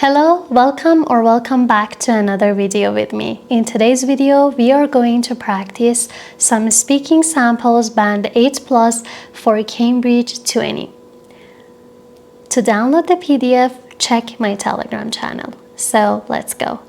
Hello, welcome back to another video with me. In today's video, we are going to practice some speaking samples band 8 plus for Cambridge 20. To download the PDF, check my Telegram channel. So let's go.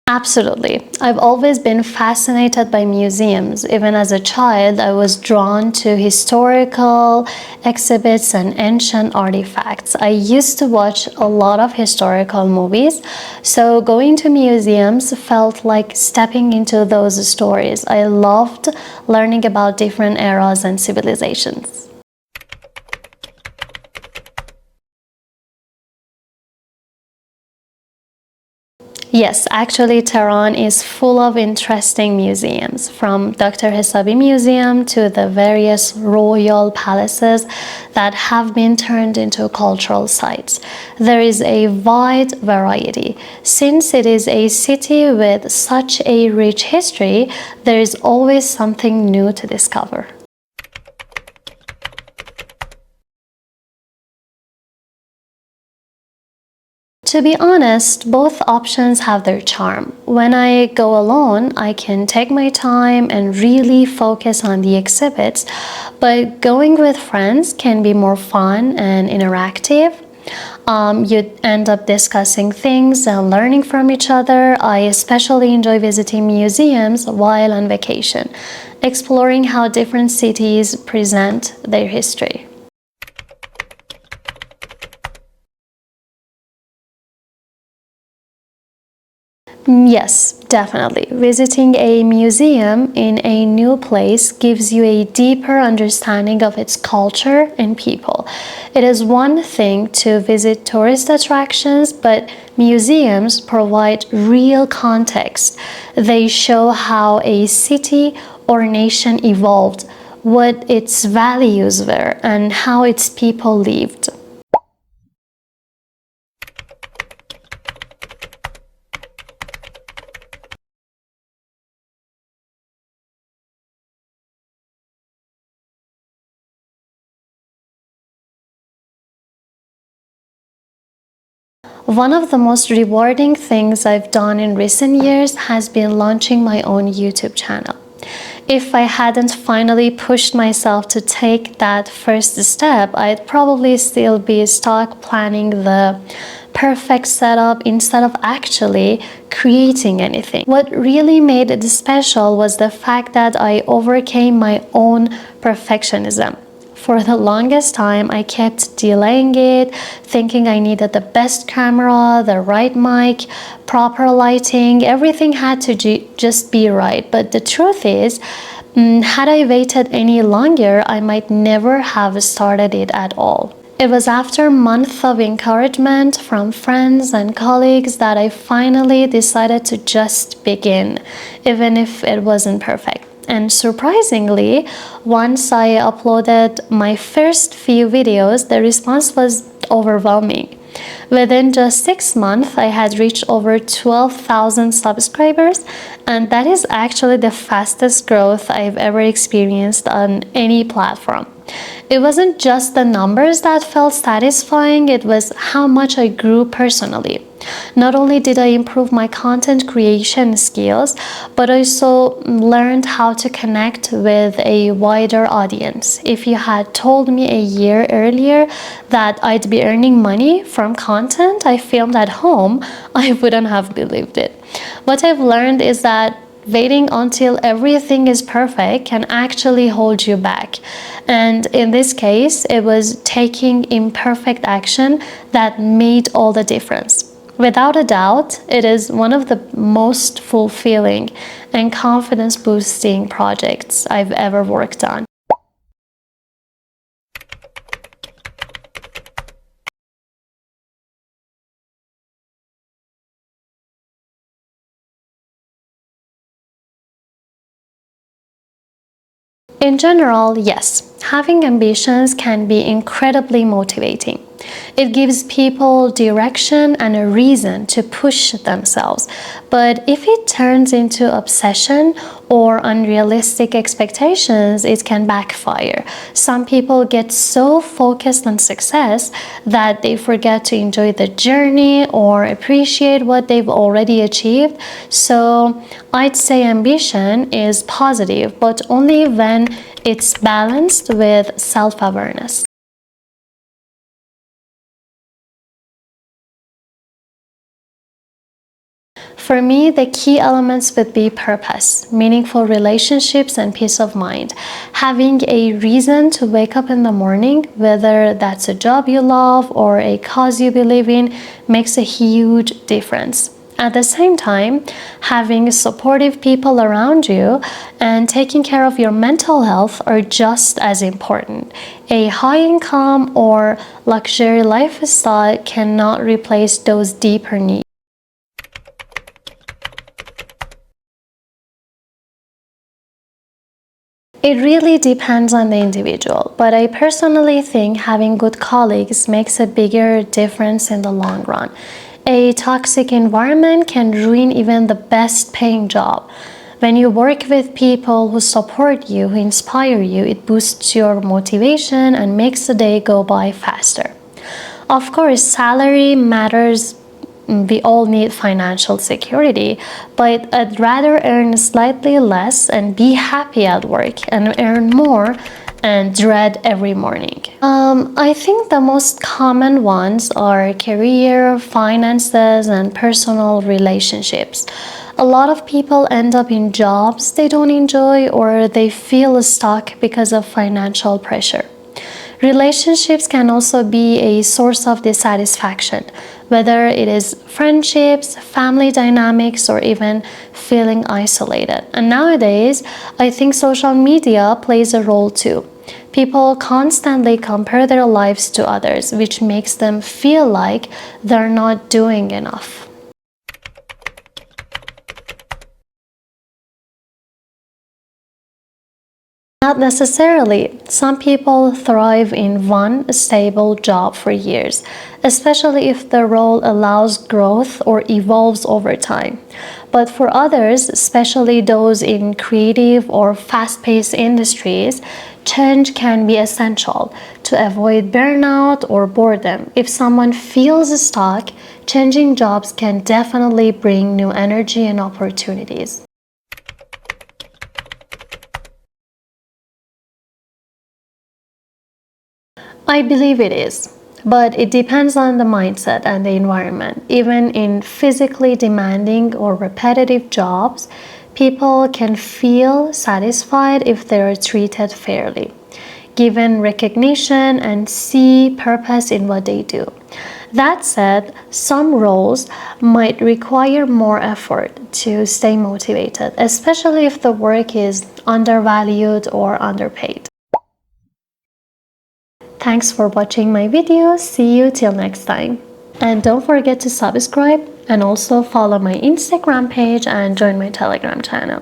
Absolutely. I've always been fascinated by museums. Even as a child, I was drawn to historical exhibits and ancient artifacts. I used to watch a lot of historical movies, so going to museums felt like stepping into those stories. I loved learning about different eras and civilizations. Yes, actually Tehran is full of interesting museums, from Dr. Hisabi Museum to the various royal palaces that have been turned into cultural sites. There is a wide variety. Since it is a city with such a rich history, there is always something new to discover. To be honest, both options have their charm. When I go alone, I can take my time and really focus on the exhibits, but going with friends can be more fun and interactive. You end up discussing things and learning from each other. I especially enjoy visiting museums while on vacation, exploring how different cities present their history. Yes, definitely. Visiting a museum in a new place gives you a deeper understanding of its culture and people. It is one thing to visit tourist attractions, but museums provide real context. They show how a city or nation evolved, what its values were, and how its people lived. One of the most rewarding things I've done in recent years has been launching my own YouTube channel. If I hadn't finally pushed myself to take that first step, I'd probably still be stuck planning the perfect setup instead of actually creating anything. What really made it special was the fact that I overcame my own perfectionism. For the longest time, I kept delaying it, thinking I needed the best camera, the right mic, proper lighting. Everything had to just be right. But the truth is, had I waited any longer, I might never have started it at all. It was after months of encouragement from friends and colleagues that I finally decided to just begin, even if it wasn't perfect. And surprisingly, once I uploaded my first few videos, the response was overwhelming. Within just 6 months, I had reached over 12,000 subscribers, and that is actually the fastest growth I've ever experienced on any platform. It wasn't just the numbers that felt satisfying, it was how much I grew personally. Not only did I improve my content creation skills, but I also learned how to connect with a wider audience. If you had told me a year earlier that I'd be earning money from content I filmed at home, I wouldn't have believed it. What I've learned is that waiting until everything is perfect can actually hold you back. And in this case, it was taking imperfect action that made all the difference. Without a doubt, it is one of the most fulfilling and confidence-boosting projects I've ever worked on. In general, yes, having ambitions can be incredibly motivating. It gives people direction and a reason to push themselves. But if it turns into obsession or unrealistic expectations, it can backfire. Some people get so focused on success that they forget to enjoy the journey or appreciate what they've already achieved. So I'd say ambition is positive, but only when it's balanced with self-awareness. For me, the key elements would be purpose, meaningful relationships, and peace of mind. Having a reason to wake up in the morning, whether that's a job you love or a cause you believe in, makes a huge difference. At the same time, having supportive people around you and taking care of your mental health are just as important. A high income or luxury lifestyle cannot replace those deeper needs. It really depends on the individual, but I personally think having good colleagues makes a bigger difference in the long run. A toxic environment can ruin even the best paying job. When you work with people who support you, who inspire you, it boosts your motivation and makes the day go by faster. Of course, salary matters. We all need financial security, but I'd rather earn slightly less and be happy at work and earn more and dread every morning. I think the most common ones are career, finances, and personal relationships. A lot of people end up in jobs they don't enjoy or they feel stuck because of financial pressure. Relationships can also be a source of dissatisfaction, whether it is friendships, family dynamics, or even feeling isolated. And nowadays, I think social media plays a role too. People constantly compare their lives to others, which makes them feel like they're not doing enough. Not necessarily. Some people thrive in one stable job for years, especially if the role allows growth or evolves over time. But for others, especially those in creative or fast-paced industries, change can be essential to avoid burnout or boredom. If someone feels stuck, changing jobs can definitely bring new energy and opportunities. I believe it is, but it depends on the mindset and the environment. Even in physically demanding or repetitive jobs, people can feel satisfied if they are treated fairly, given recognition, and see purpose in what they do. That said, some roles might require more effort to stay motivated, especially if the work is undervalued or underpaid. Thanks for watching my video. See you till next time. And don't forget to subscribe and also follow my Instagram page and join my Telegram channel.